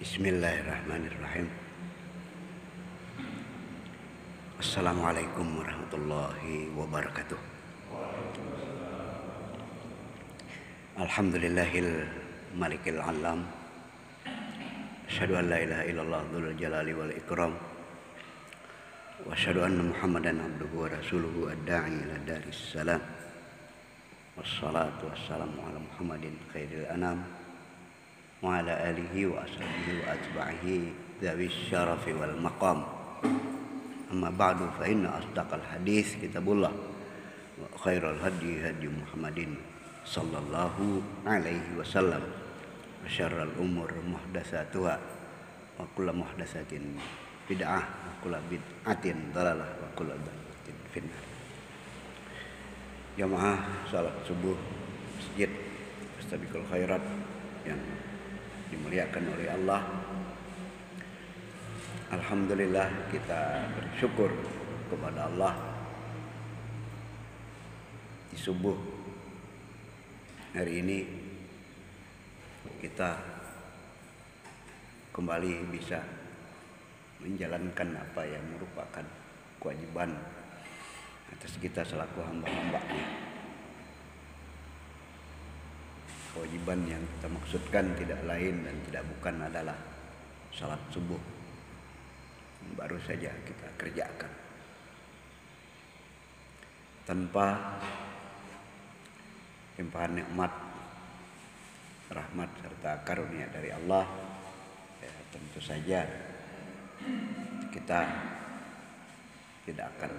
Bismillahirrahmanirrahim. Assalamualaikum warahmatullahi wabarakatuh. Alhamdulillahil malikil alam. Asyhadu an la ilaha illallah dzul jalali wal ikram. Wa asyhadu anna Muhammadan abduhu wa rasuluhu ad-da'i ila daris salam. Wassalatu wassalamu ala Muhammadin khairil anam wa ala alihi wa ashabihi wa atba'ihi dzawis syarafi wal maqam. Amma ba'du fa inna asdaqal hadits kitabullah wa khairal hadi hadi Muhammadin sallallahu alaihi wasallam wa syarrul umur muhdatsatuha wa kullu muhdatsatin bid'ah wa kullu bid'atin dhalalah wa kullu dhalalatin finnar. Jamaah salat subuh masjid Fastabiqul Khairat yang dimuliakan oleh Allah. Alhamdulillah kita bersyukur kepada Allah di subuh hari ini kita kembali bisa menjalankan apa yang merupakan kewajiban atas kita selaku hamba-hambanya. Kewajiban yang kita maksudkan tidak lain dan tidak bukan adalah salat subuh yang baru saja kita kerjakan tanpa limpahan nikmat, rahmat serta karunia dari Allah. Ya, tentu saja kita tidak akan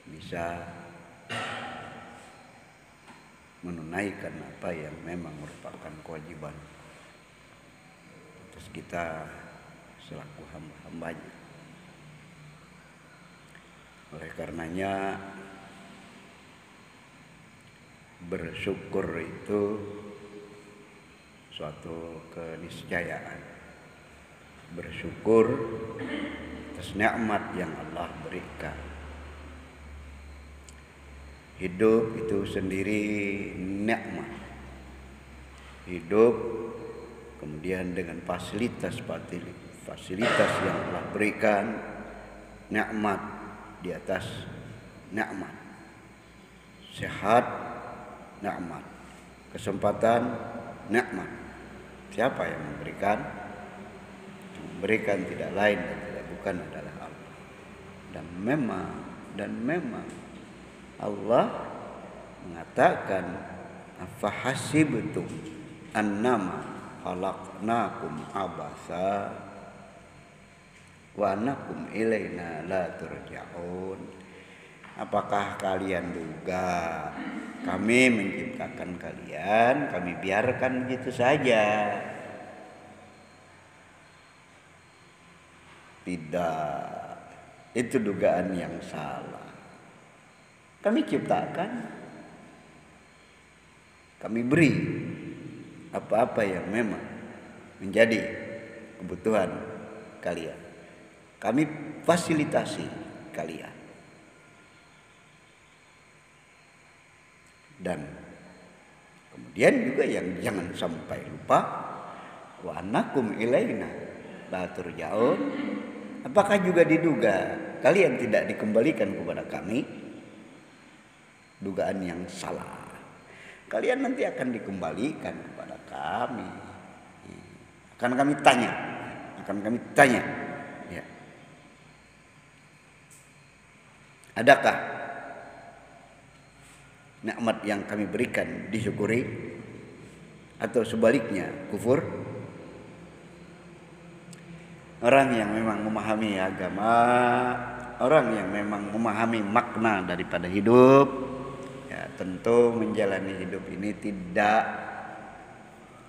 bisa menunaikan apa yang memang merupakan kewajiban atas kita selaku hamba-hambanya. Oleh karenanya bersyukur itu suatu keniscayaan. Bersyukur atas nikmat yang Allah berikan. Hidup itu sendiri nikmat. Hidup kemudian dengan fasilitas yang Allah berikan, nikmat di atas nikmat. Sehat, nikmat. Kesempatan, nikmat. Siapa yang memberikan? Yang memberikan tidak lain dan tidak bukan adalah Allah. Dan memang Allah mengatakan afahasibtum annama khalaqnakum abasa wa annakum ilaina la turja'un. Apakah kalian duga kami menciptakan kalian, kami biarkan begitu saja? Tidak, itu dugaan yang salah. Kami ciptakan, kami beri apa-apa yang memang menjadi kebutuhan kalian. Kami fasilitasi kalian. Dan kemudian juga yang jangan sampai lupa, wa annakum ilaina la turja'un. Apakah juga diduga kalian tidak dikembalikan kepada kami? Dugaan yang salah. Kalian nanti akan dikembalikan kepada kami. Akan kami tanya. Ya. Adakah nikmat yang kami berikan disyukuri atau sebaliknya kufur? Orang yang memang memahami agama, orang yang memang memahami makna daripada hidup, tentu menjalani hidup ini tidak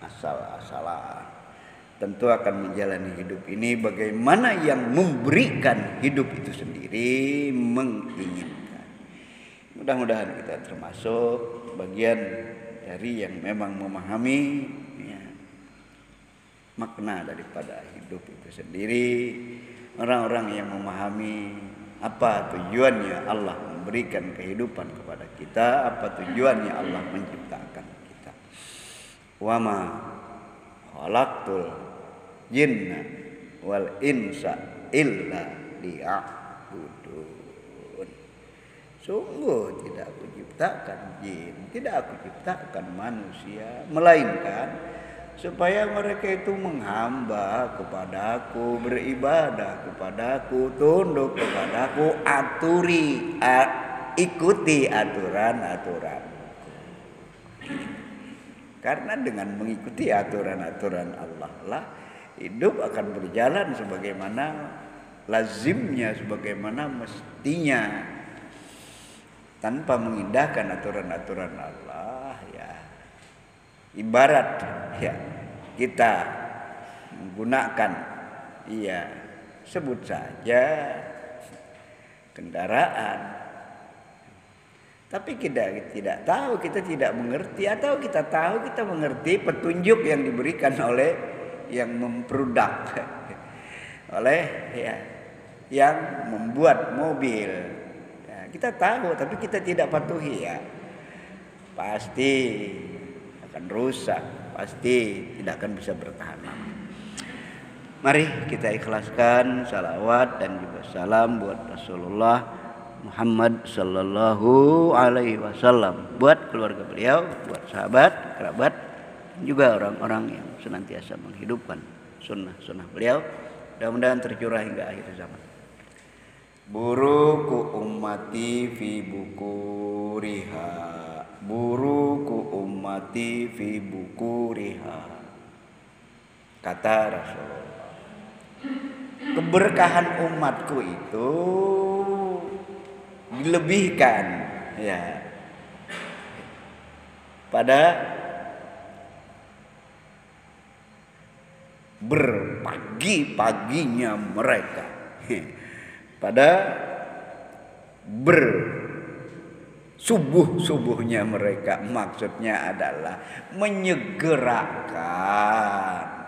asal-asalan. Tentu akan menjalani hidup ini bagaimana yang memberikan hidup itu sendiri menginginkan. Mudah-mudahan kita termasuk bagian dari yang memang memahami makna daripada hidup itu sendiri. Orang-orang yang memahami apa tujuannya Allah memberikan kehidupan kepada kita, apa tujuannya Allah menciptakan kita. Wa ma khalaqtul jinna wal insa illa liya'budun. Sungguh tidak aku ciptakan jin, tidak aku ciptakan manusia, melainkan supaya mereka itu menghamba kepadaku, beribadah kepadaku, tunduk kepadaku, ikuti aturan-aturan. Karena dengan mengikuti aturan-aturan Allah lah hidup akan berjalan sebagaimana lazimnya, sebagaimana mestinya, tanpa mengindahkan aturan-aturan Allah. Ya, ibarat ya kita menggunakan sebut saja kendaraan, tapi kita tidak tahu, kita tidak mengerti, atau kita tahu kita mengerti petunjuk yang diberikan oleh yang memproduk, oleh yang membuat mobil. Ya, kita tahu tapi kita tidak patuhi, ya pasti akan rusak, pasti tidak akan bisa bertahan lama. Mari kita ikhlaskan salawat dan juga salam buat Rasulullah Muhammad sallallahu alaihi wasallam, buat keluarga beliau, buat sahabat, kerabat, juga orang-orang yang senantiasa menghidupkan sunnah-sunnah beliau. Mudah-mudahan tercurah hingga akhir zaman. Buruku ummati fi bukuriha, buruku ummati fi bukuriha. Kata Rasulullah, keberkahan umatku itu dilebihkan ya pada berpagi-paginya mereka, pada bersubuh-subuhnya mereka. Maksudnya adalah menyegerakan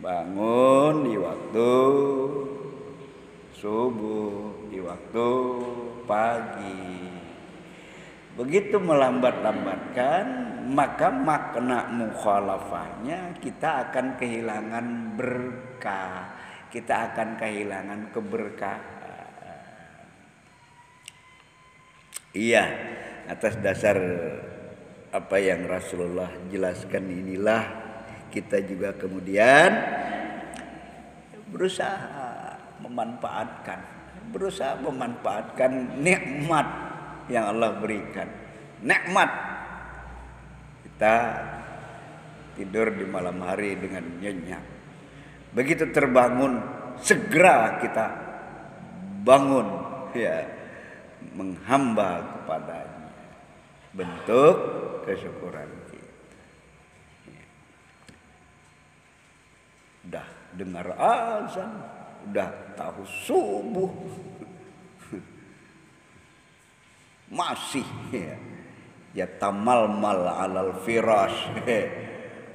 bangun di waktu subuh, di waktu pagi. Begitu melambat-lambatkan, maka makna mukhalafahnya kita akan kehilangan berkah, kita akan kehilangan keberkahan. Iya, atas dasar apa yang Rasulullah jelaskan inilah kita juga kemudian berusaha memanfaatkan nikmat yang Allah berikan. Nikmat kita tidur di malam hari dengan nyenyak. Begitu terbangun segera kita bangun ya, menghamba kepadanya. Bentuk kesyukuran kita. Udah dengar azan, udah tahu subuh, masih ya tamalmal alal firash,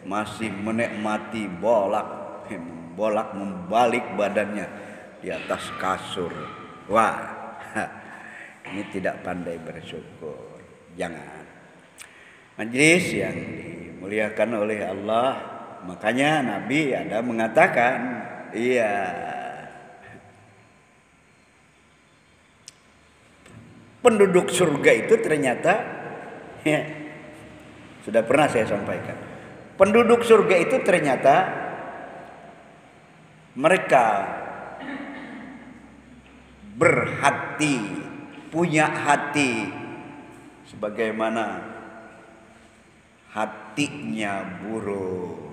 masih menikmati bolak membalik badannya di atas kasur. Wah, ini tidak pandai bersyukur. Jangan. Majelis yang dimuliakan oleh Allah, makanya Nabi ada mengatakan, penduduk surga itu ternyata sudah pernah saya sampaikan. Penduduk surga itu ternyata mereka berhati, punya hati sebagaimana hatinya burung.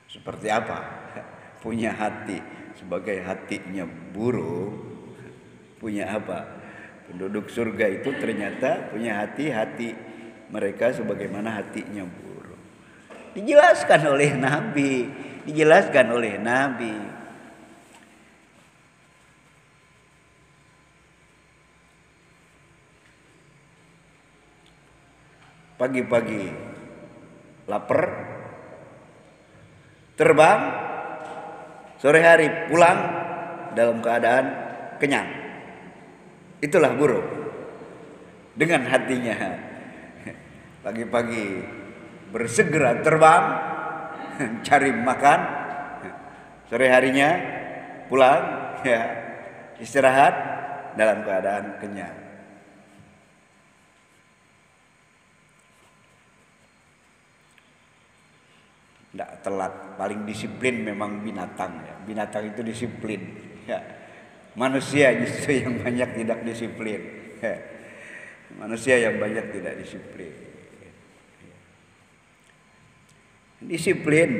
Seperti apa? Punya hati sebagai hatinya burung. Punya apa? Penduduk surga itu ternyata punya hati mereka sebagaimana hatinya burung. Dijelaskan oleh Nabi. Pagi-pagi lapar, terbang, sore hari pulang dalam keadaan kenyang. Itulah burung dengan hatinya. Pagi-pagi bersegera terbang cari makan, sore harinya pulang ya istirahat dalam keadaan kenyang. Tidak telat, paling disiplin memang binatang ya. Binatang itu disiplin ya. Manusia justru yang banyak tidak disiplin ya. Manusia yang banyak tidak disiplin. Disiplin.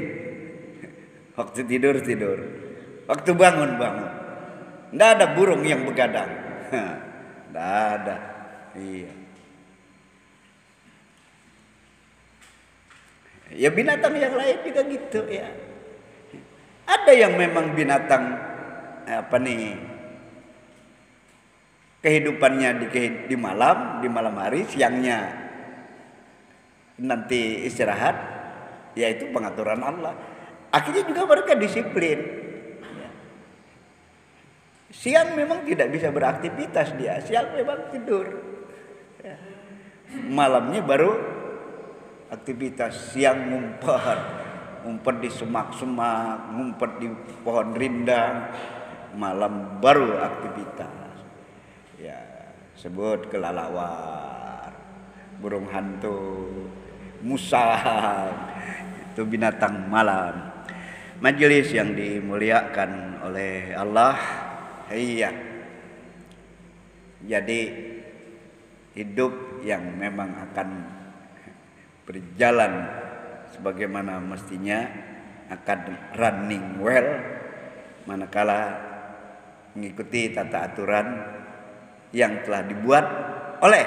Waktu tidur, waktu bangun. Tidak ada burung yang begadang. Tidak ada. Iya. Ya binatang yang lain juga gitu ya. Ada yang memang binatang kehidupannya di malam hari, siangnya nanti istirahat, yaitu pengaturan Allah. Akhirnya juga mereka disiplin. Ya. Siang memang tidak bisa beraktivitas dia, siang memang tidur. Ya. Malamnya baru aktivitas, siang ngumpet di semak-semak, ngumpet di pohon rindang, malam baru aktivitas. Ya, sebut kelelawar, burung hantu, musang, itu binatang malam. Majelis yang dimuliakan oleh Allah, iya. Jadi hidup yang memang akan berjalan sebagaimana mestinya, akan running well manakala mengikuti tata aturan yang telah dibuat oleh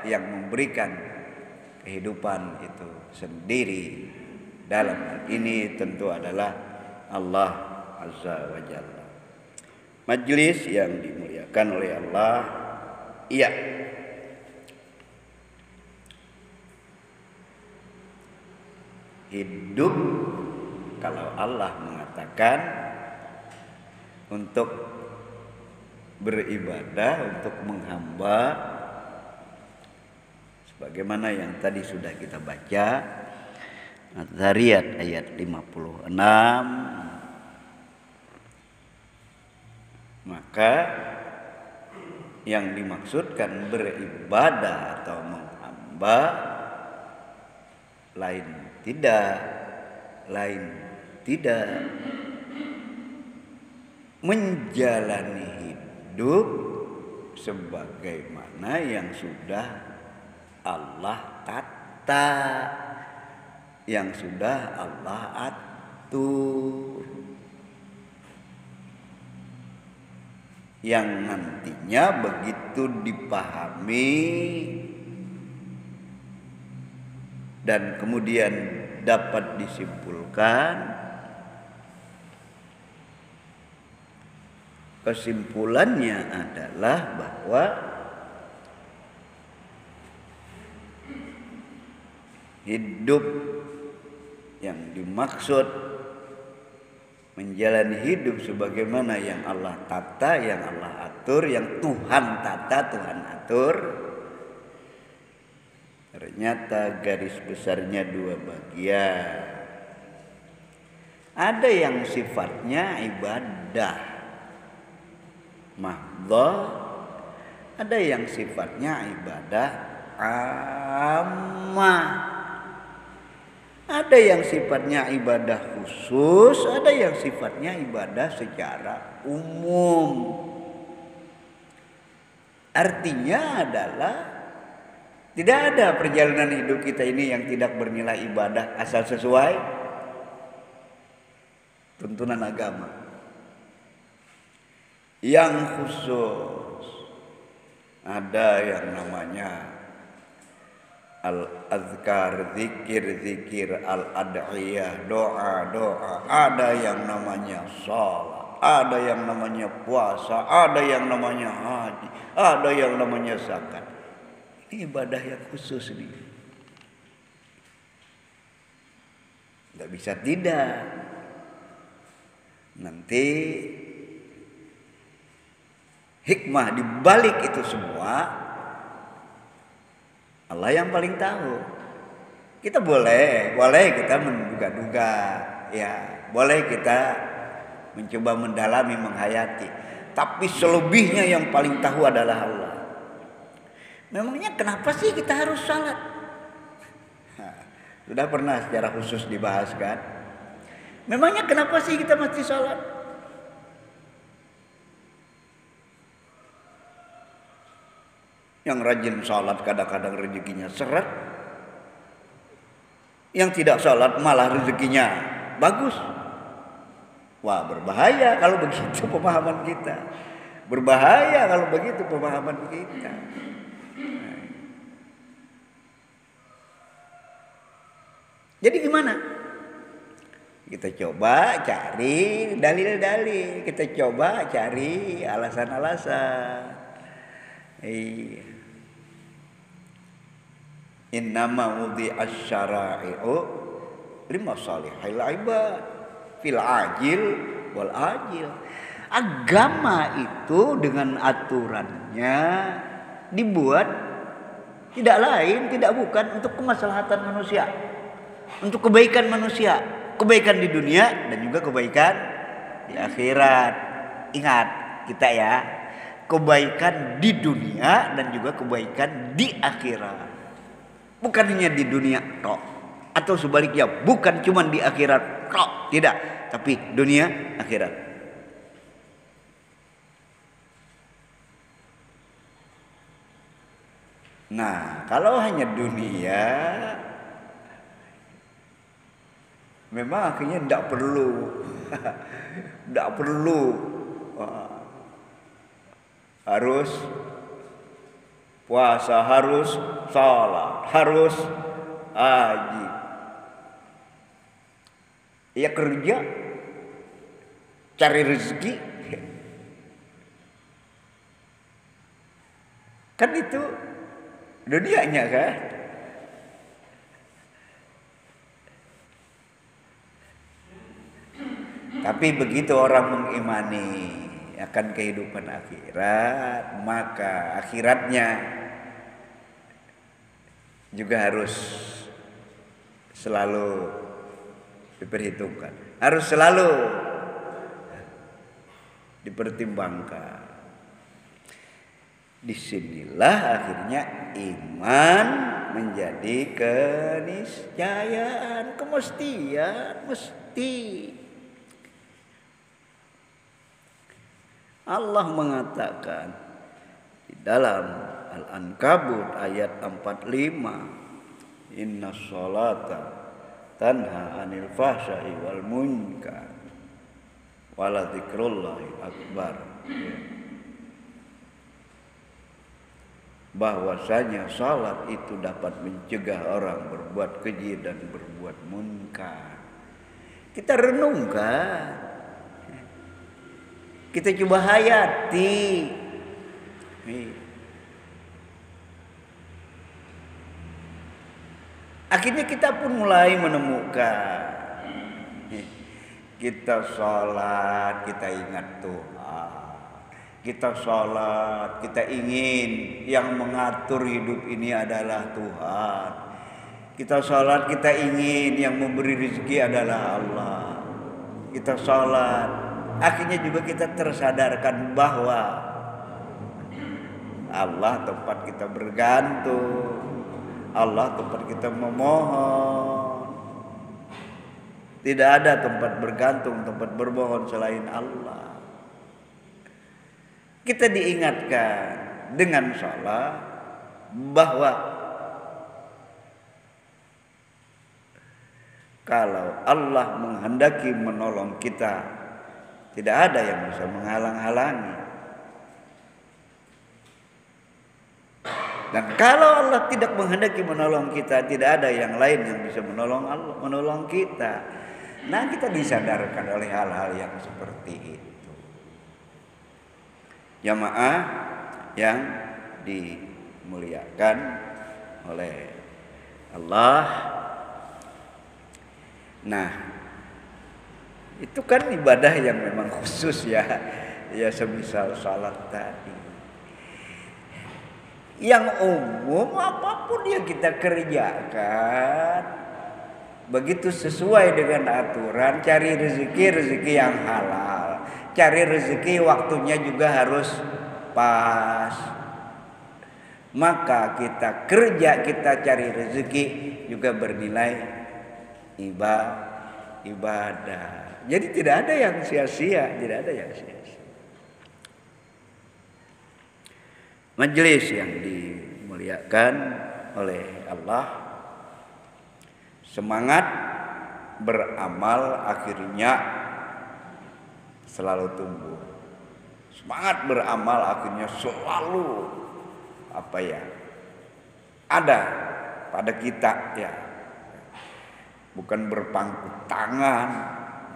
yang memberikan kehidupan itu sendiri. Dalam hal ini tentu adalah Allah Azza wa Jalla. Majelis yang dimuliakan oleh Allah, iya. Hidup, kalau Allah mengatakan untuk beribadah, untuk menghamba, sebagaimana yang tadi sudah kita baca, Az-Zariyat ayat 56, maka yang dimaksudkan beribadah atau menghamba lain tidak menjalani hidup sebagaimana yang sudah Allah tata, yang sudah Allah atur, yang nantinya begitu dipahami dan kemudian dapat disimpulkan, kesimpulannya adalah bahwa hidup yang dimaksud, menjalani hidup sebagaimana yang Allah tata, yang Allah atur, yang Tuhan tata, Tuhan atur, ternyata garis besarnya dua bagian. Ada yang sifatnya ibadah mahdhah, ada yang sifatnya ibadah ammah. Ada yang sifatnya ibadah khusus, ada yang sifatnya ibadah secara umum. Artinya adalah tidak ada perjalanan hidup kita ini yang tidak bernilai ibadah asal sesuai tuntunan agama. Yang khusus ada yang namanya al-azkar, zikir, al-ad'iyah, doa. Ada yang namanya salat, ada yang namanya puasa, ada yang namanya haji, ada yang namanya zakat. Ini ibadah yang khusus ini. Tidak bisa tidak. Nanti hikmah di balik itu semua Allah yang paling tahu. Kita boleh kita menduga-duga, ya, boleh kita mencoba mendalami, menghayati. Tapi selebihnya yang paling tahu adalah Allah. Memangnya kenapa sih kita harus salat? Sudah pernah secara khusus dibahas kan? Memangnya kenapa sih kita mesti salat? Yang rajin salat kadang-kadang rezekinya seret. Yang tidak salat malah rezekinya bagus. Wah, berbahaya kalau begitu pemahaman kita. Berbahaya kalau begitu pemahaman kita. Jadi gimana? Kita coba cari dalil-dalil, kita coba cari alasan-alasan. Iya. Innama wudhi'asy syara'i'u limasalihil ibad fil ajil wal ajil. Agama itu dengan aturannya dibuat tidak lain, tidak bukan untuk kemaslahatan manusia, untuk kebaikan manusia, kebaikan di dunia dan juga kebaikan di akhirat. Ingat kita ya, kebaikan di dunia dan juga kebaikan di akhirat. Bukan hanya di dunia tok, atau sebaliknya bukan cuma di akhirat tok, tidak, tapi dunia akhirat. Nah, kalau hanya dunia, memang akhirnya tidak perlu harus puasa, harus salat, harus haji. Ya kerja, cari rezeki, kan itu dunianya kan. Tapi begitu orang mengimani akan kehidupan akhirat, maka akhiratnya juga harus selalu diperhitungkan, harus selalu dipertimbangkan. Disinilah akhirnya iman menjadi keniscayaan, kemestian, mesti. Allah mengatakan di dalam Al-Ankabut ayat 45, inna sholata tanha anil fahsya'i wal munkar wala dzikrullahi akbar. Bahwasanya salat itu dapat mencegah orang berbuat keji dan berbuat munkar. Kita renungkan, kita coba hayati. Akhirnya kita pun mulai menemukan, kita sholat, kita ingat Tuhan. Kita sholat, kita ingin yang mengatur hidup ini adalah Tuhan. Kita sholat, kita ingin yang memberi rezeki adalah Allah. Kita sholat, akhirnya juga kita tersadarkan bahwa Allah tempat kita bergantung, Allah tempat kita memohon. Tidak ada tempat bergantung, tempat bermohon selain Allah. Kita diingatkan dengan salat bahwa kalau Allah menghendaki menolong kita, tidak ada yang bisa menghalang-halangi. Dan kalau Allah tidak menghendaki menolong kita, tidak ada yang lain yang bisa menolong kita. Nah, kita disadarkan oleh hal-hal yang seperti itu. Jamaah yang dimuliakan oleh Allah. Nah, itu kan ibadah yang memang khusus ya. Ya semisal salat tadi. Yang umum apapun yang kita kerjakan, begitu sesuai dengan aturan, cari rezeki yang halal. Cari rezeki waktunya juga harus pas. Maka kita kerja, kita cari rezeki juga bernilai ibadah. Jadi tidak ada yang sia-sia, tidak ada yang sia-sia. Majelis yang dimuliakan oleh Allah, semangat beramal akhirnya selalu tumbuh. Semangat beramal akhirnya selalu ada pada kita, ya. Bukan berpangku tangan,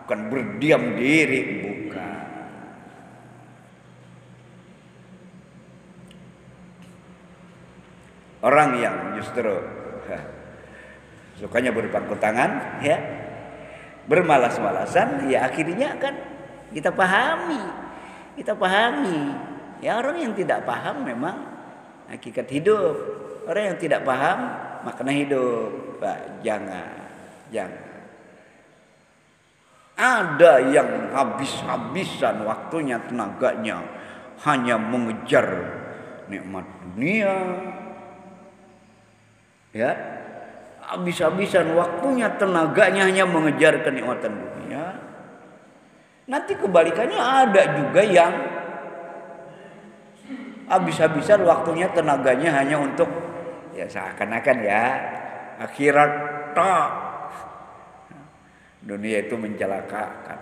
bukan berdiam diri, bukan. Orang yang justru sukanya berpangku tangan, ya, bermalas-malasan, ya akhirnya kan kita pahami. Ya, orang yang tidak paham memang hakikat hidup. Orang yang tidak paham makna hidup. Pak, jangan. Ada yang habis-habisan waktunya, tenaganya hanya mengejar nikmat dunia. Ya, habis-habisan waktunya, tenaganya hanya mengejar kenikmatan dunia. Nanti kebalikannya ada juga yang habis-habisan waktunya, tenaganya hanya untuk, ya seakan-akan ya akhirat tok. Dunia itu mencelakakan.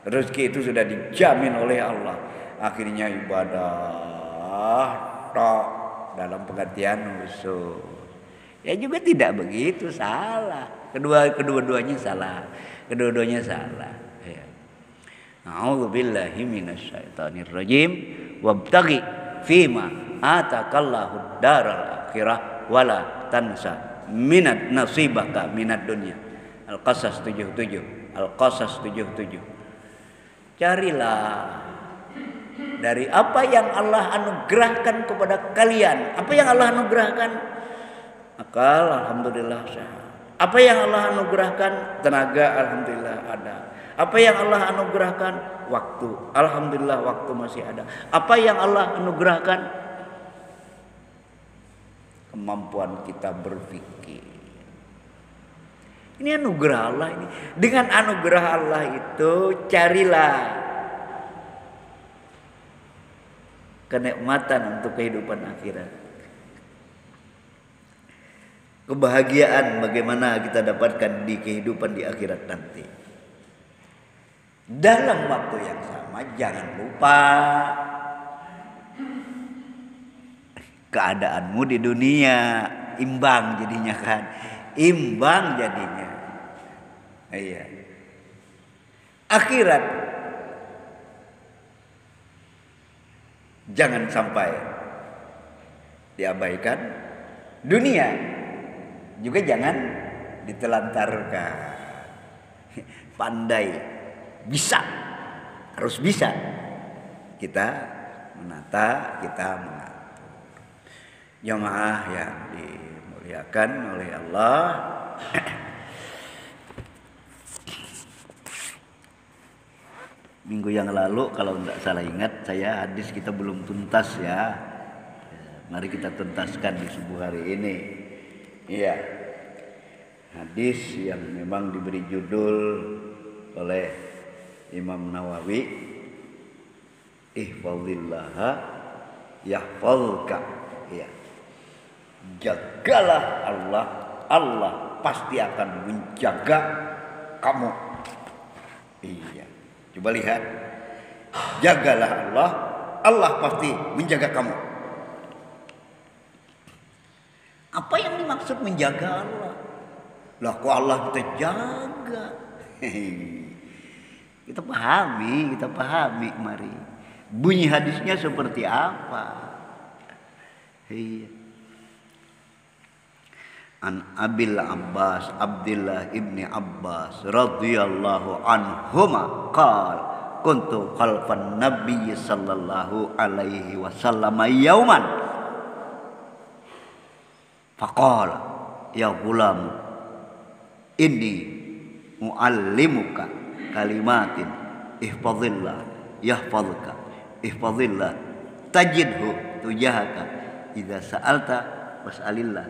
Rezeki itu sudah dijamin oleh Allah. Akhirnya ibadah tok dalam pengertian khusus. Ya juga tidak begitu, salah. Kedua-duanya salah. Ya. A'udzubillahi minasyaitonir rajim. Wabtaghi fima atakallahu daral akhirah wala tansa minat nasibaka minad dunya. Al-Qasas 77. Carilah dari apa yang Allah anugerahkan kepada kalian. Apa yang Allah anugerahkan? Akal, alhamdulillah sehat. Apa yang Allah anugerahkan? Tenaga, alhamdulillah ada. Apa yang Allah anugerahkan? Waktu, alhamdulillah waktu masih ada. Apa yang Allah anugerahkan? Kemampuan kita berpikir. Ini anugerah Allah ini. Dengan anugerah Allah itu carilah kenikmatan untuk kehidupan akhirat. Kebahagiaan bagaimana kita dapatkan di kehidupan di akhirat nanti. Dalam waktu yang sama jangan lupa keadaanmu di dunia imbang jadinya kan. Imbang jadinya. Iya. Akhirat jangan sampai diabaikan. Dunia juga jangan ditelantarkan. Pandai, bisa, harus bisa kita menata, kita mengatur. Jamaah yang dimuliakan oleh Allah, minggu yang lalu kalau tidak salah ingat saya hadis kita belum tuntas ya. Mari kita tuntaskan di subuh hari ini. Iya, hadis yang memang diberi judul oleh Imam Nawawi, ihfazillaha yahfazka. Iya, jagalah Allah, Allah pasti akan menjaga kamu. Iya, coba lihat, jagalah Allah, Allah pasti menjaga kamu. Apa yang dimaksud menjaga Allah? Lah kok Allah kita jaga? Kita pahami, mari. Bunyi hadisnya seperti apa? An Abil Abbas Abdullah ibni Abbas radhiyallahu anhuma qala kuntu khalfan Nabi sallallahu alaihi wasallam yauman Faqala ya gulam inni muallimuka kalimatin ihfazillah yahfazka ihfazillah tajidhu tujahaka idza sa'alta was'alillah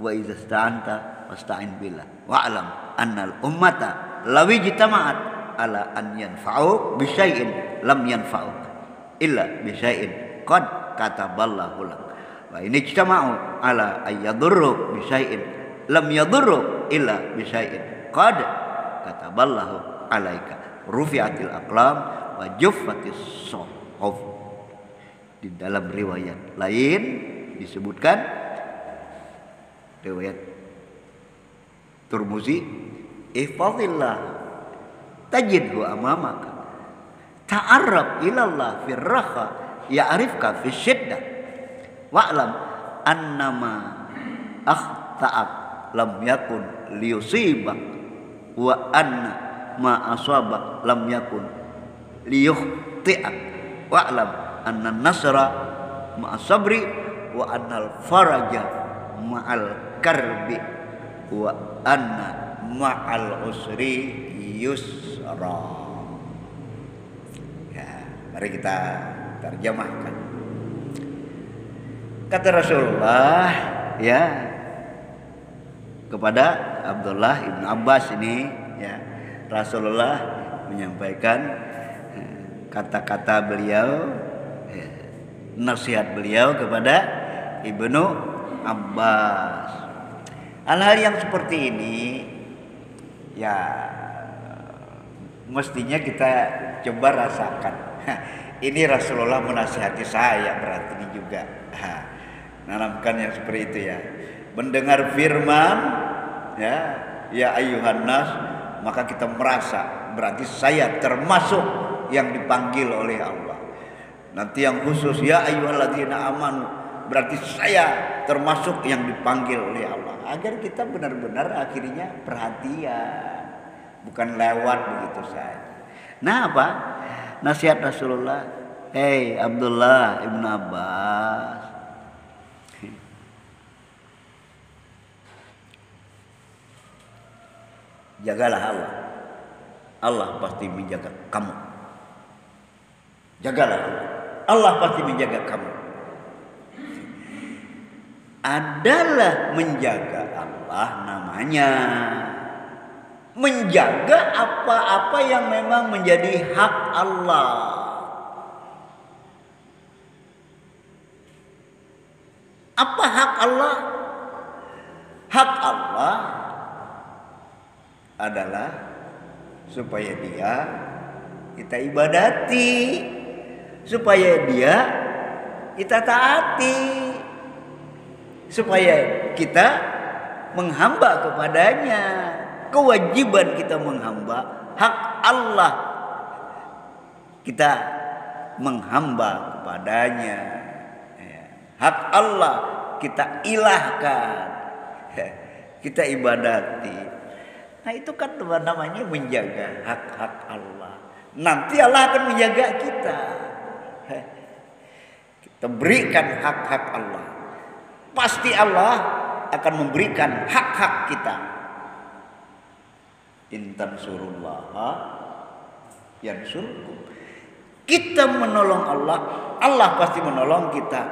wa idza ista'anta wasta'in billah wa'lam annal ummata law ijtama'at ala an yanfa'u bi syai'in lam yanfa'uk illa bi syai'in qad kataballahu lak wa in ijtama'u ala ay yadurru bi syai'in lam yadurru illa bi syai'in qad kataballahu alaika rufi'atil aqlam wa juffatis suhuf. Di dalam riwayat lain disebutkan, riwayat Turmuzi, ihfazillah tajidhu amamaka ta'arraf ilallah firraha ya'rifka fisyiddah wa'lam annama akhta'ak lam yakun liyusibak wa anna ma asabak lam yakun liyukhti'ak wa'lam anna nasra ma'as sabri wa annal faraja ma'al karbi wa anna ma'al usri yusra. Ya, mari kita terjemahkan. Kata Rasulullah ya kepada Abdullah ibn Abbas ini, ya, Rasulullah menyampaikan kata-kata beliau, nasihat beliau kepada Ibnu Abbas. Hal-hal yang seperti ini ya mestinya kita coba rasakan. Ini Rasulullah menasihati saya, berarti ini juga nanamkan yang seperti itu ya. Mendengar firman ya ayyuhan nas, maka kita merasa berarti saya termasuk yang dipanggil oleh Allah. Nanti yang khusus ya ayyuhalladzina amanu, berarti saya termasuk yang dipanggil oleh Allah. Agar kita benar-benar akhirnya perhatian, bukan lewat begitu saja. Nah, apa nasihat Rasulullah? Hei Abdullah ibn Abbas, jagalah Allah. Allah pasti menjaga kamu. Jagalah Allah. Allah pasti menjaga kamu. Adalah menjaga Allah namanya menjaga apa-apa yang memang menjadi hak Allah. Apa hak Allah? Hak Allah adalah supaya dia kita ibadati, supaya dia kita taati, supaya kita menghamba kepadanya. Kewajiban kita menghamba, hak Allah kita menghamba kepadanya. Hak Allah kita ilahkan, kita ibadati. Nah itu kan namanya menjaga hak-hak Allah. Nanti Allah akan menjaga kita. Kita berikan hak-hak Allah. Pasti Allah akan memberikan hak-hak kita. Intan surullaha yansurkum. Kita menolong Allah, Allah pasti menolong kita.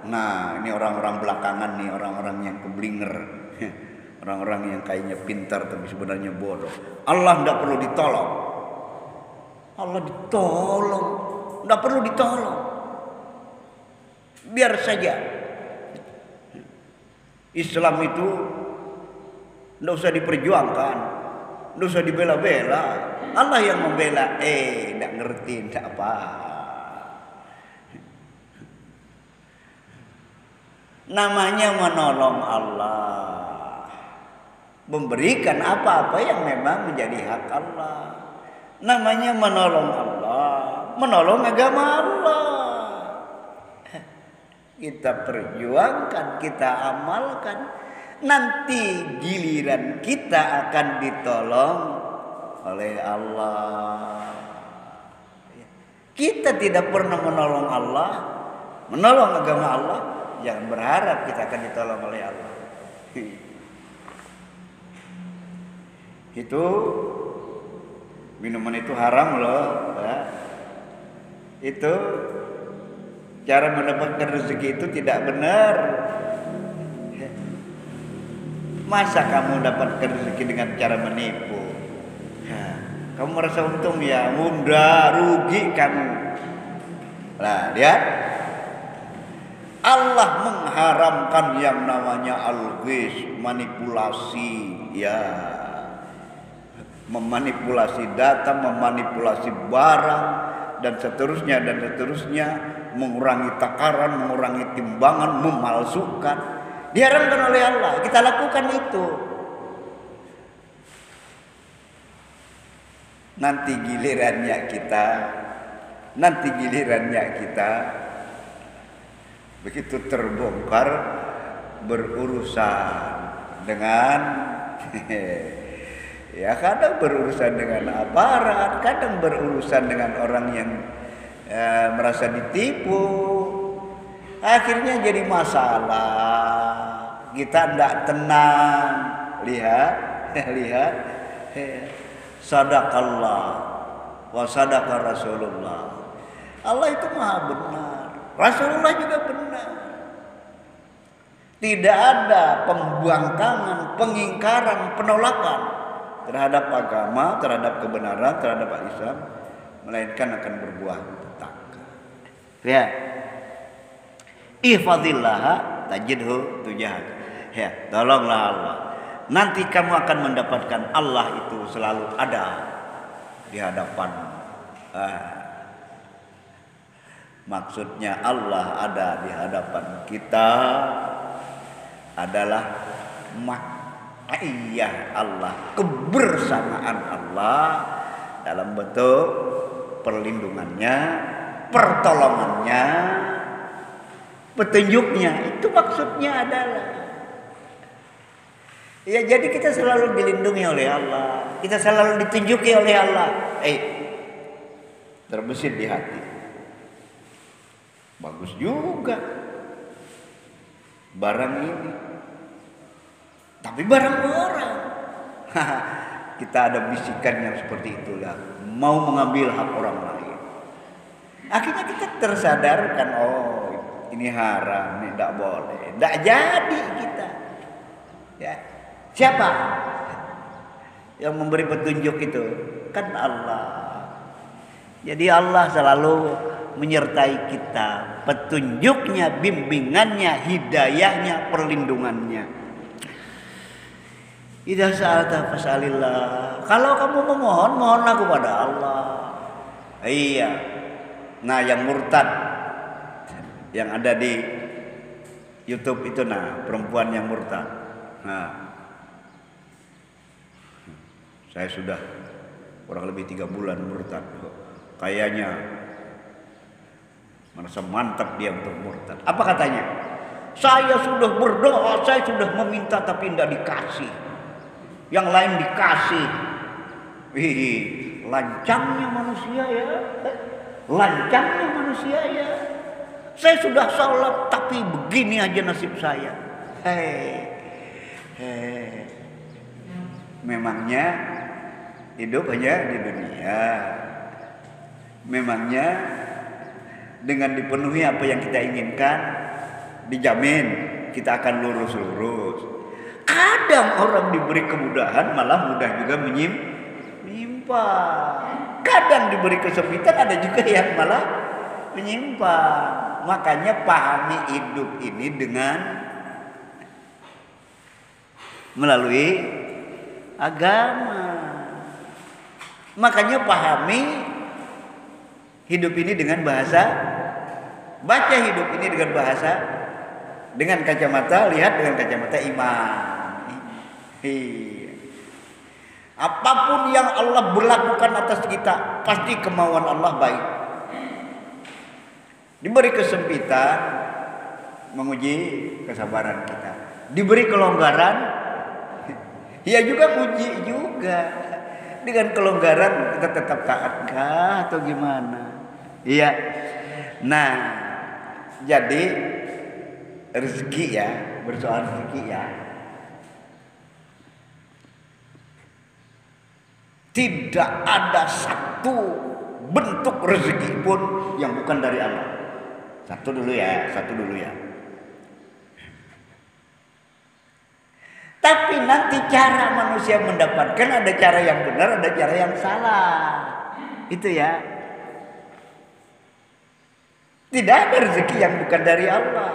Nah ini orang-orang belakangan nih, orang-orang yang keblinger, orang-orang yang kayaknya pintar tapi sebenarnya bodoh. Allah tidak perlu ditolong. Allah ditolong, tidak perlu ditolong. Biar saja. Islam itu tidak usah diperjuangkan, tidak usah dibela-bela. Allah yang membela. Tidak ngerti, tidak apa. Namanya menolong Allah, memberikan apa-apa yang memang menjadi hak Allah. Namanya menolong Allah, menolong agama Allah. Kita perjuangkan, kita amalkan. Nanti giliran kita akan ditolong oleh Allah. Kita tidak pernah menolong Allah, menolong agama Allah, jangan berharap kita akan ditolong oleh Allah. Itu minuman itu haram loh ya. Itu cara mendapatkan rezeki itu tidak benar. Masa kamu dapatkan rezeki dengan cara menipu ya, kamu merasa untung ya, mudah rugi kamu. Nah lihat, Allah mengharamkan yang namanya al-ghis, manipulasi ya, memanipulasi data, memanipulasi barang dan seterusnya, mengurangi takaran, mengurangi timbangan, memalsukan. Diharamkan oleh Allah, kita lakukan itu. Nanti gilirannya kita begitu terbongkar berurusan dengan ya kadang berurusan dengan aparat, kadang berurusan dengan orang yang merasa ditipu, akhirnya jadi masalah. Kita tidak tenang. Lihat sadaqallah wa sadaqa Rasulullah. Allah itu maha benar, Rasulullah juga benar. Tidak ada pembangkangan, pengingkaran, penolakan terhadap agama, terhadap kebenaran, terhadap Islam, melainkan akan berbuah petaka. Ya. Ihfazillah tajidhu tujahak. Ya, tolonglah Allah. Nanti kamu akan mendapatkan Allah itu selalu ada di hadapan. Maksudnya Allah ada di hadapan kita adalah ma'iyah Allah, kebersamaan Allah dalam bentuk perlindungannya, pertolongannya, petunjuknya. Itu maksudnya adalah ya, jadi kita selalu dilindungi oleh Allah, kita selalu ditunjuki oleh Allah. Terbesit di hati. Bagus juga barang ini, tapi barang orang. Kita ada bisikan yang seperti itulah, mau mengambil hak orang lain. Akhirnya kita tersadarkan, oh ini haram, ini tidak boleh, tidak jadi kita. Ya. Siapa yang memberi petunjuk itu? Kan Allah. Jadi Allah selalu menyertai kita, petunjuknya, bimbingannya, hidayahnya, perlindungannya. Idza sa'alta fas'alillah. Kalau kamu memohon, mohonlah kepada Allah. Iya. Nah, yang murtad yang ada di YouTube itu, nah, perempuan yang murtad. Nah, saya sudah kurang lebih 3 bulan murtad. Kayaknya merasa mantap dia untuk murtad. Apa katanya? Saya sudah berdoa, saya sudah meminta tapi tidak dikasih. Yang lain dikasih. Lancangnya manusia ya. Lancangnya manusia ya. Saya sudah sholat tapi begini aja nasib saya. Memangnya hidup hanya di dunia. Memangnya dengan dipenuhi apa yang kita inginkan, dijamin kita akan lurus-lurus. Kadang orang diberi kemudahan malah mudah juga menyimpang. Kadang diberi kesempitan, ada juga yang malah menyimpang. Makanya pahami hidup ini dengan melalui agama. Makanya pahami hidup ini dengan bahasa, baca hidup ini dengan bahasa, dengan kacamata, lihat dengan kacamata iman. Apapun yang Allah berlakukan atas kita, pasti kemauan Allah baik. Diberi kesempitan, menguji kesabaran kita. Diberi kelonggaran, ya juga uji juga. Dengan kelonggaran kita tetap taatkah atau gimana? Iya. Nah, jadi rezeki ya, bersoal rezeki ya. Tidak ada satu bentuk rezeki pun yang bukan dari Allah. Satu dulu ya. Tapi nanti cara manusia mendapatkan ada cara yang benar, ada cara yang salah. Itu ya. Tidak ada rezeki yang bukan dari Allah.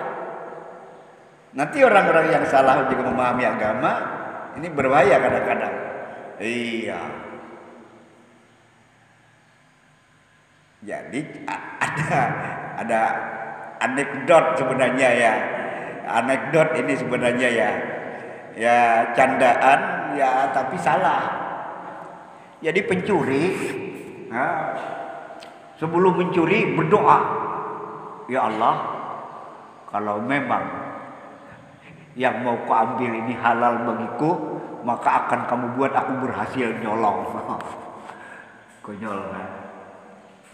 Nanti orang-orang yang salah juga memahami agama, ini berbahaya kadang-kadang. Iya. Jadi ada anekdot sebenarnya ya. Anekdot ini sebenarnya ya. Ya candaan ya tapi salah. Jadi pencuri sebelum mencuri berdoa, ya Allah, kalau memang yang mau kau ambil ini halal bagiku, maka akan kamu buat aku berhasil nyolong. Konyol kan?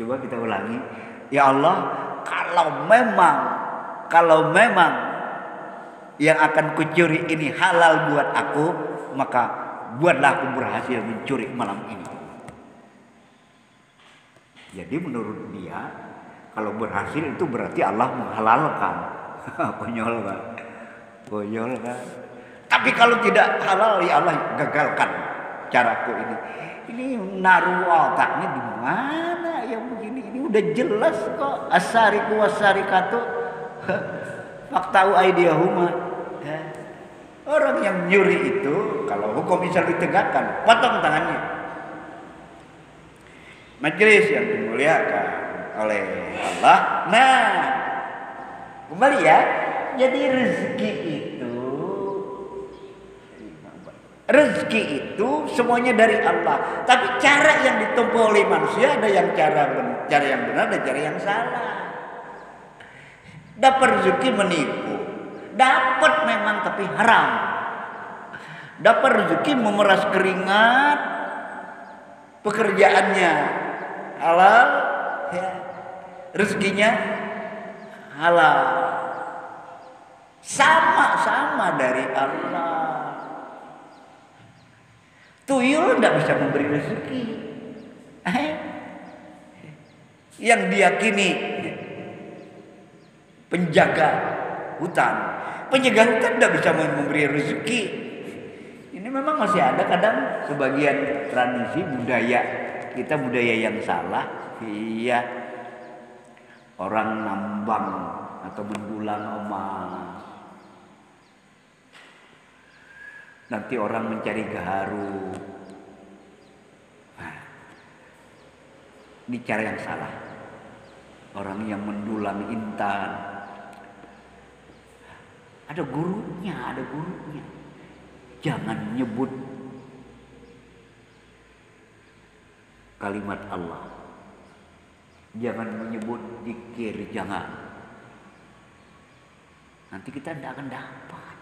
Coba kita ulangi. Ya Allah, kalau memang yang akan kucuri ini halal buat aku, maka buatlah aku berhasil mencuri malam ini. Jadi menurut dia, kalau berhasil itu berarti Allah menghalalkan. Konyol kan? Konyol kan? Tapi kalau tidak halal, ya Allah gagalkan caraku ini. Ini naruh otaknya di mana yang begini? Ini udah jelas kok. As-sariqu was-sariqatu faqta'u aydiyahuma. Orang yang nyuri itu kalau hukum Islam ditegakkan, potong tangannya. Majelis yang dimuliakan oleh Allah. Nah, kembali ya. Jadi rezeki itu semuanya dari Allah. Tapi cara yang ditempuh oleh manusia ada yang cara yang benar, ada cara yang salah. Dapat rezeki menipu, dapat memang tapi haram. Dapat rezeki memeras keringat, pekerjaannya halal, ya. Rezekinya halal. Sama-sama dari Allah. Tuyul tidak bisa memberi rezeki. Yang diyakini penjaga hutan tidak bisa memberi rezeki. Ini memang masih ada kadang sebagian tradisi budaya kita, budaya yang salah. Iya, orang nambang atau mendulang emas, nanti orang mencari gaharu. Nah, ini cara yang salah. Orang yang mendulang intan, ada gurunya. Jangan nyebut kalimat Allah. Jangan menyebut zikir, jangan. Nanti kita tidak akan dapat.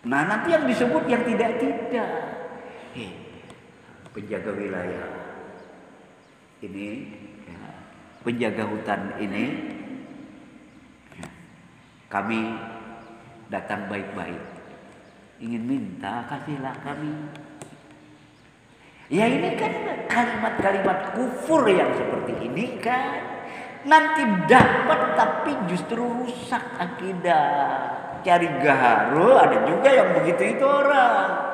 Nah, nanti yang disebut yang tidak. Penjaga wilayah ini, ya, penjaga hutan ini, ya, kami datang baik-baik, ingin minta kasihlah kami. Ya ini kan kalimat-kalimat kufur yang seperti ini kan nanti dapat tapi justru rusak akidah. Cari gaharu, ada juga yang begitu itu orang.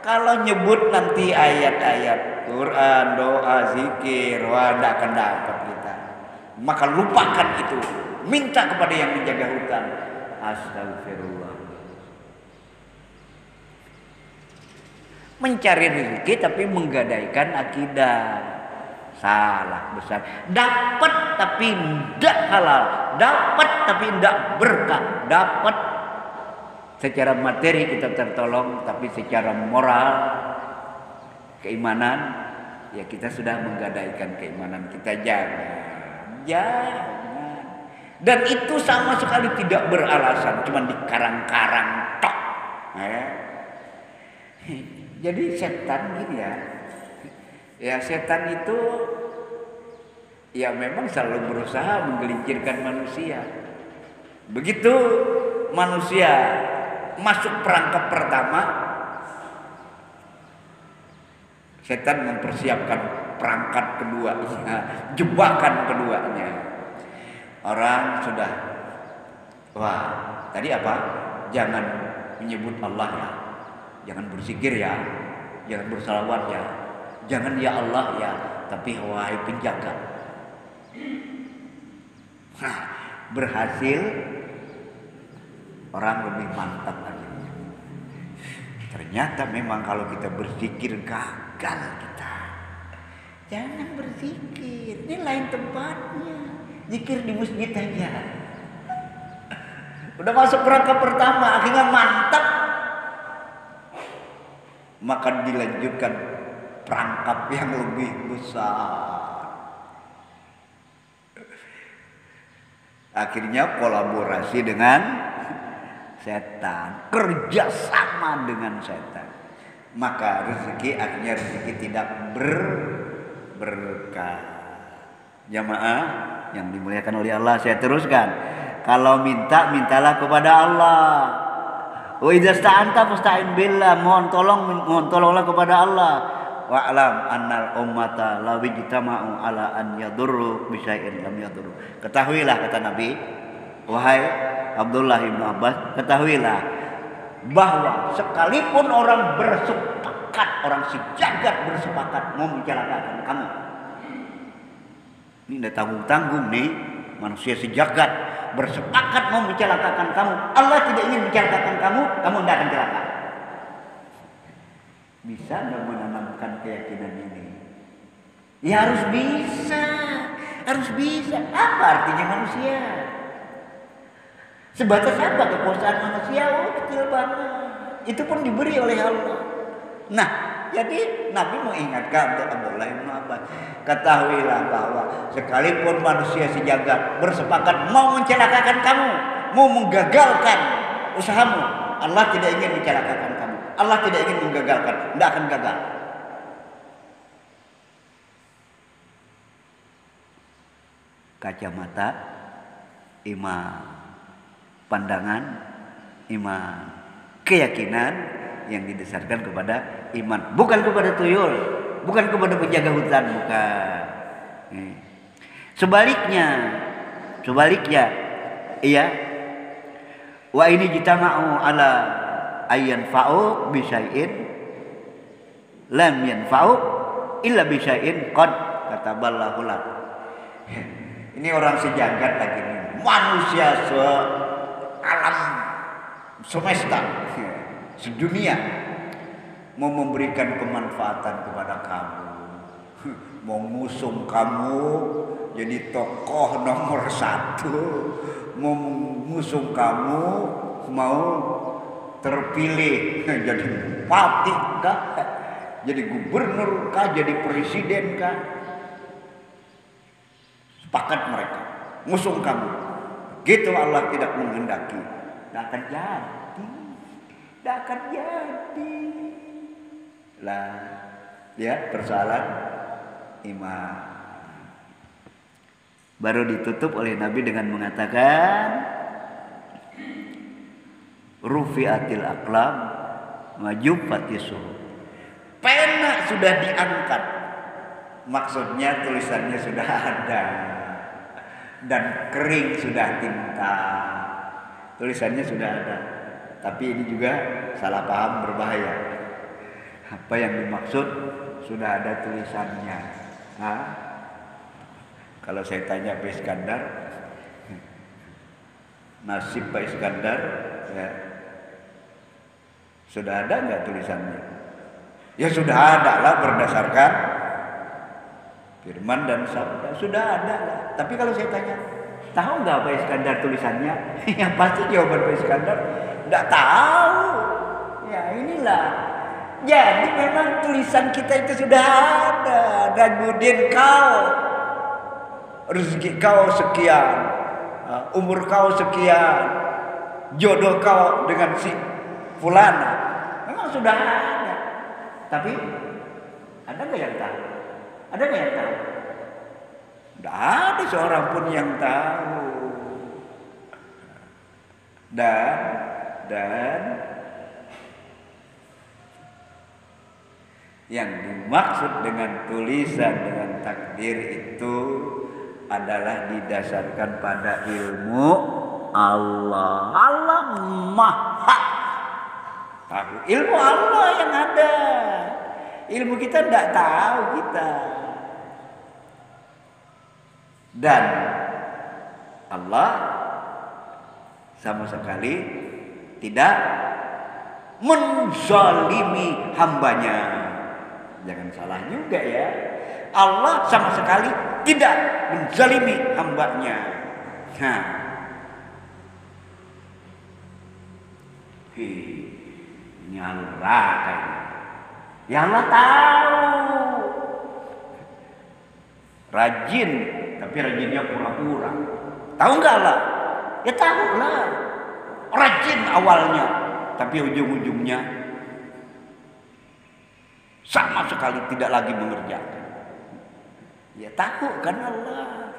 Kalau nyebut nanti ayat-ayat Quran, doa, zikir, tidak akan dapat kita. Maka lupakan itu. Minta kepada yang menjaga hutan. Astagfirullah. Mencari rezeki tapi menggadaikan akidah. Salah besar. Dapat tapi tidak halal. Dapat tapi tidak berkah. Dapat secara materi kita tertolong, tapi secara moral, keimanan, ya kita sudah menggadaikan keimanan kita. Jangan. Dan itu sama sekali tidak beralasan, cuma dikarang-karang tok. Jadi setan gini ya. Ya setan itu ya memang selalu berusaha menggelincirkan manusia. Begitu manusia masuk perangkap pertama, Setan mempersiapkan perangkat keduanya, jebakan keduanya. Orang sudah, wah, tadi apa? Jangan menyebut Allah ya, jangan berzikir ya, jangan bersalawat ya, jangan ya Allah ya, tapi wahai penjaga. Nah, berhasil, orang lebih mantap lagi. Ternyata memang kalau kita berzikir gagal kita. Jangan berzikir, ini lain tempatnya. Zikir di masjid aja. Udah masuk perangkap pertama, akhirnya mantap. Maka dilanjutkan perangkap yang lebih besar. Akhirnya kolaborasi dengan setan, kerjasama dengan setan. Maka akhirnya rezeki tidak berkah. Jamaah yang dimuliakan oleh Allah, saya teruskan. Kalau mintalah kepada Allah. Wa idza sta'anta fasta'in billah, mohon tolonglah kepada Allah. Wa'lam annal ummata law ijtama'u ala an yadurru bi syai'in lam yadurru. Ketahuilah, kata Nabi, wahai Abdullah bin Abbas, ketahuilah bahwa sekalipun orang bersepakat, orang sejagat bersepakat mau mencelakakan kamu. Ini udah tanggung-tanggung nih, manusia sejagat bersepakat mau mencelakakan kamu. Allah tidak ingin mencelakakan kamu, kamu tidak akan celaka. Bisa nggak menanamkan keyakinan ini? Ya harus bisa, harus bisa. Apa artinya manusia? Sebatas apa kekuasaan manusia? Oh, kecil banget. Itu pun diberi oleh Allah. Nah, jadi Nabi mengingatkan untuk Abdullah bin Abbas, ketahuilah bahwa sekalipun manusia sejagat bersepakat mau mencelakakan kamu, mau menggagalkan usahamu, Allah tidak ingin mencelakakan kamu. Allah tidak ingin menggagalkan, tidak akan gagal. Kacamata iman, pandangan iman, keyakinan yang didasarkan kepada iman, bukan kepada tuyul, bukan kepada penjaga hutan, bukan. Sebaliknya, iya. Wa ini jitama'u ala ayyan fa'u bisyai'in lam yanfa'u illa bisyai'in qad kataballahu lak. Ini orang sejagat lagi nih, manusia alam semesta, sedunia mau memberikan kemanfaatan kepada kamu, mau ngusung kamu jadi tokoh nomor 1, mau ngusung kamu, mau terpilih jadi bupati kah, jadi gubernur kah, jadi presiden kah, sepakat mereka ngusung kamu. Begitu Allah tidak menghendaki, tidak akan jadi, tidak akan jadi. Lah, lihat persoalan iman. Baru ditutup oleh Nabi dengan mengatakan, rufi'atil aqlam majuffatis suhuf. Pena sudah diangkat, maksudnya tulisannya sudah ada dan kering sudah tinta, tulisannya sudah ada. Tapi ini juga salah paham berbahaya. Apa yang dimaksud sudah ada tulisannya? Hah? Kalau saya tanya Pak Iskandar, nasib Pak Iskandar, ya, sudah ada nggak tulisannya? Ya sudah ada lah, berdasarkan firman dan sabda, sudah ada lah. Tapi kalau saya tanya, tahu nggak Pak Iskandar tulisannya? Yang pasti jawaban Pak Iskandar nggak tahu. Ya inilah. Jadi memang tulisan kita itu sudah ada. Rajmudin kau, rezeki kau sekian, umur kau sekian, jodoh kau dengan si fulana, memang sudah ada. Tapi ada nggak yang tahu? Ada nggak yang tahu? Tidak ada seorang pun yang tahu. Dan Yang dimaksud dengan tulisan dengan takdir itu adalah didasarkan pada ilmu Allah. Allah maha tahu. Ilmu Allah yang ada. Ilmu kita tidak tahu kita. Dan Allah sama sekali tidak menzalimi hambanya. Jangan salah juga ya. Allah sama sekali tidak menzalimi hambanya. Nah, ini Allah kayaknya. Ya Allah tahu. Rajin, tapi rajinnya pura-pura. Tahu nggak Allah? Ya tahu lah. Rajin awalnya, tapi ujung-ujungnya sama sekali tidak lagi mengerjakan. Ya tahu kan Allah.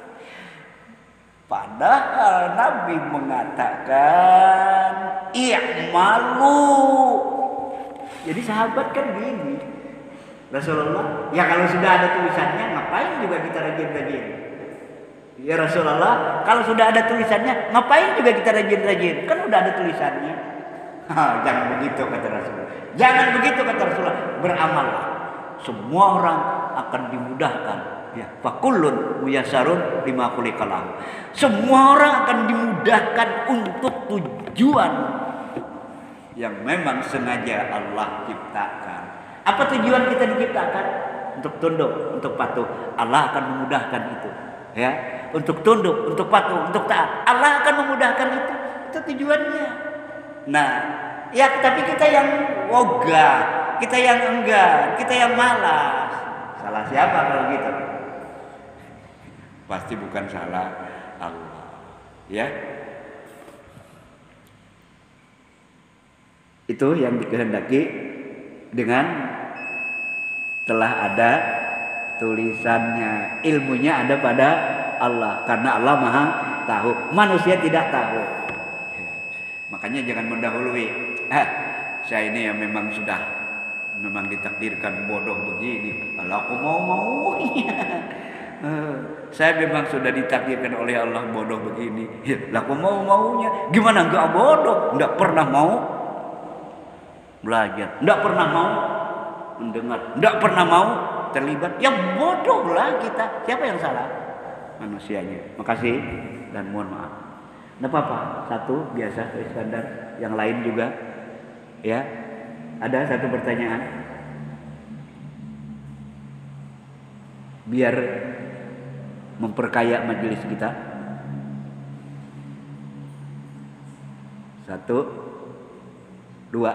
Padahal Nabi mengatakan i'malu. Jadi sahabat kan gini. Rasulullah, ya kalau sudah ada tulisannya ngapain juga kita rajin-rajin? Ya Rasulullah, kalau sudah ada tulisannya ngapain juga kita rajin-rajin? Kan udah ada tulisannya. Jangan begitu kata Rasulullah. Jangan begitu kata Rasulullah. Beramallah. Semua orang akan dimudahkan. Ya, fakullun muyassarun lima khuliqalahu. Semua orang akan dimudahkan untuk tujuan yang memang sengaja Allah ciptakan. Apa tujuan kita diciptakan? Untuk tunduk, untuk patuh. Allah akan memudahkan itu. Ya, untuk tunduk, untuk patuh, untuk taat. Allah akan memudahkan itu. Itu tujuannya. Nah, ya tapi kita yang wogah, kita yang enggan, kita yang malas. Salah siapa kalau gitu? Pasti bukan salah Allah. Ya. Itu yang dikehendaki dengan telah ada tulisannya, ilmunya ada pada Allah, karena Allah Maha tahu, manusia tidak tahu. Makanya jangan mendahului. Saya ini yang memang ditakdirkan bodoh begini. Kalau aku maunya. Saya memang sudah ditakdirkan oleh Allah bodoh begini. Lah aku maunya. Gimana enggak bodoh? Enggak pernah mau belajar, enggak pernah mau mendengar, enggak pernah mau terlibat. Ya bodoh lah kita. Siapa yang salah? Manusianya. Makasih dan mohon maaf. Enggak apa-apa. Satu biasa ke Iskandar, yang lain juga. Ya. Ada satu pertanyaan. Biar memperkaya majelis kita. Satu, dua,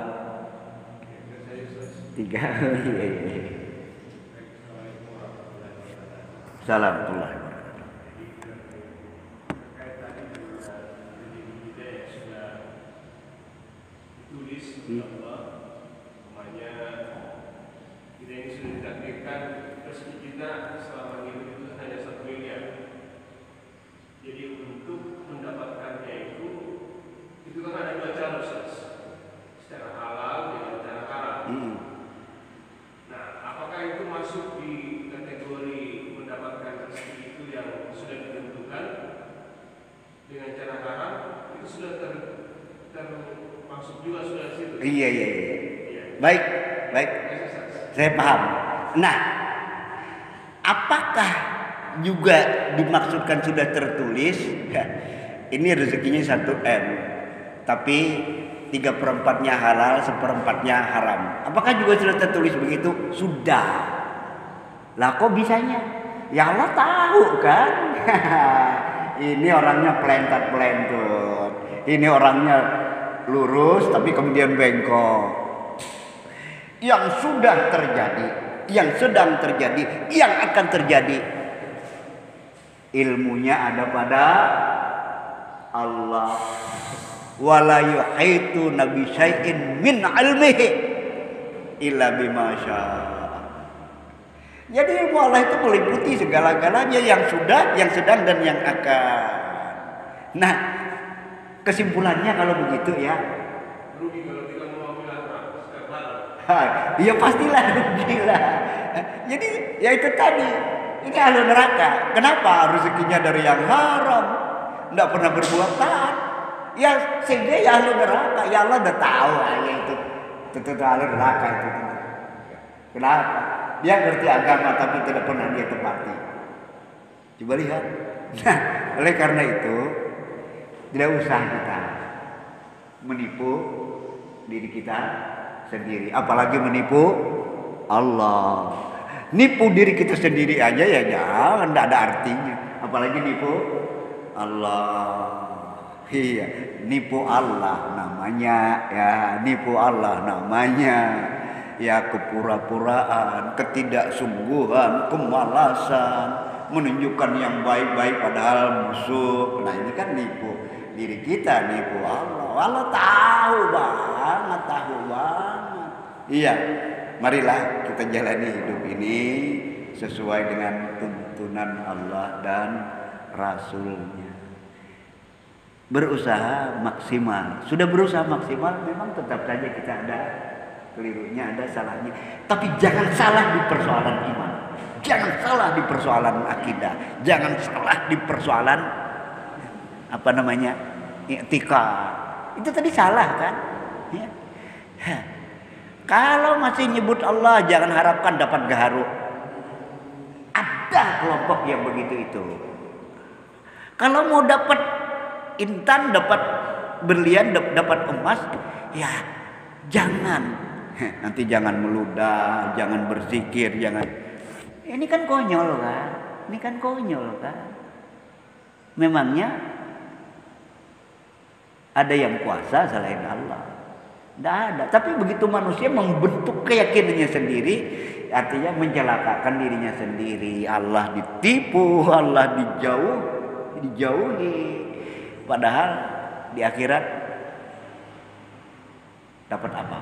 tiga. Assalamualaikum. Kita ini sudah ditakdirkan rezeki kita selama hidup itu hanya 1 miliar. Jadi untuk mendapatkannya itu kan ada 2 cara, Ustaz. Secara halal dengan cara haram. Nah, apakah itu masuk di kategori mendapatkan rezeki itu yang sudah ditentukan dengan cara haram? Itu sudah termasuk juga sudah di situ. Iya. Baik. Saya paham. Nah, apakah juga dimaksudkan sudah tertulis? Ya, ini rezekinya 1M, tapi 3/4-nya halal, 1/4-nya haram. Apakah juga sudah tertulis begitu? Sudah. Lah kok bisanya? Ya Allah tahu kan. Ini orangnya pelentat-pelentut. Ini orangnya lurus tapi kemudian bengkok. Yang sudah terjadi, yang sedang terjadi, yang akan terjadi, ilmunya ada pada Allah. Wala yuhituna bi syai'in min 'ilmihi illa bima syaa. Jadi ilmu Allah itu meliputi segala-galanya, yang sudah, yang sedang, dan yang akan. Nah, kesimpulannya kalau begitu ya. Rugi kalau kita mau bilang Iya pastilah rugilah. Jadi ya itu tadi. Ini ahli neraka. Kenapa? Rezekinya dari yang haram. Tidak pernah berbuat taat. Ya sehingga ya ahli neraka. Ya Allah udah tahu ya itu. Tentu ahli neraka itu. Kenapa? Dia ngerti agama tapi tidak pernah dia tepati. Coba lihat. Nah, oleh karena itu tidak usah kita menipu diri kita sendiri, apalagi menipu Allah. Nipu diri kita sendiri aja ya jangan, tidak ada artinya, apalagi nipu Allah. Iya, nipu Allah namanya ya, nipu Allah namanya ya, kepura-puraan, ketidaksungguhan, kemalasan, menunjukkan yang baik-baik padahal musuh. Nah ini kan nipu diri kita, nipu Allah. Allah tahu banget. Iya, marilah kita jalani hidup ini sesuai dengan tuntunan Allah dan Rasulnya. Berusaha maksimal. Sudah berusaha maksimal, memang tetap saja kita ada kelirunya, ada salahnya. Tapi jangan salah di persoalan iman. Jangan salah di persoalan akidah. Jangan salah di persoalan i'tikad. Itu tadi salah kan? Ya. Kalau masih nyebut Allah, jangan harapkan dapat gaharu. Ada kelompok yang begitu itu. Kalau mau dapat intan, dapat berlian, dapat emas, ya jangan. Nanti jangan meludah, jangan berzikir, jangan. Ini kan konyol kan? Ini kan konyol kan? Memangnya ada yang kuasa selain Allah? Tidak ada. Tapi begitu manusia membentuk keyakinannya sendiri, artinya mencelakakan dirinya sendiri. Allah ditipu, Allah dijauhi. Padahal di akhirat dapat apa?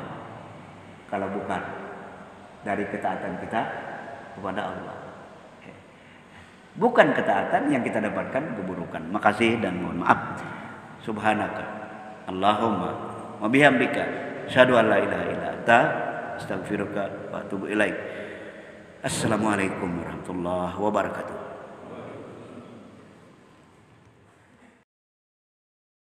Kalau bukan dari ketaatan kita kepada Allah. Bukan ketaatan yang kita dapatkan keburukan. Makasih dan mohon maaf. Subhanaka Allahumma wa bihamdika asyhadu an la ilaha illa anta astaghfiruka wa atubu ilaik. Assalamualaikum warahmatullahi wabarakatuh.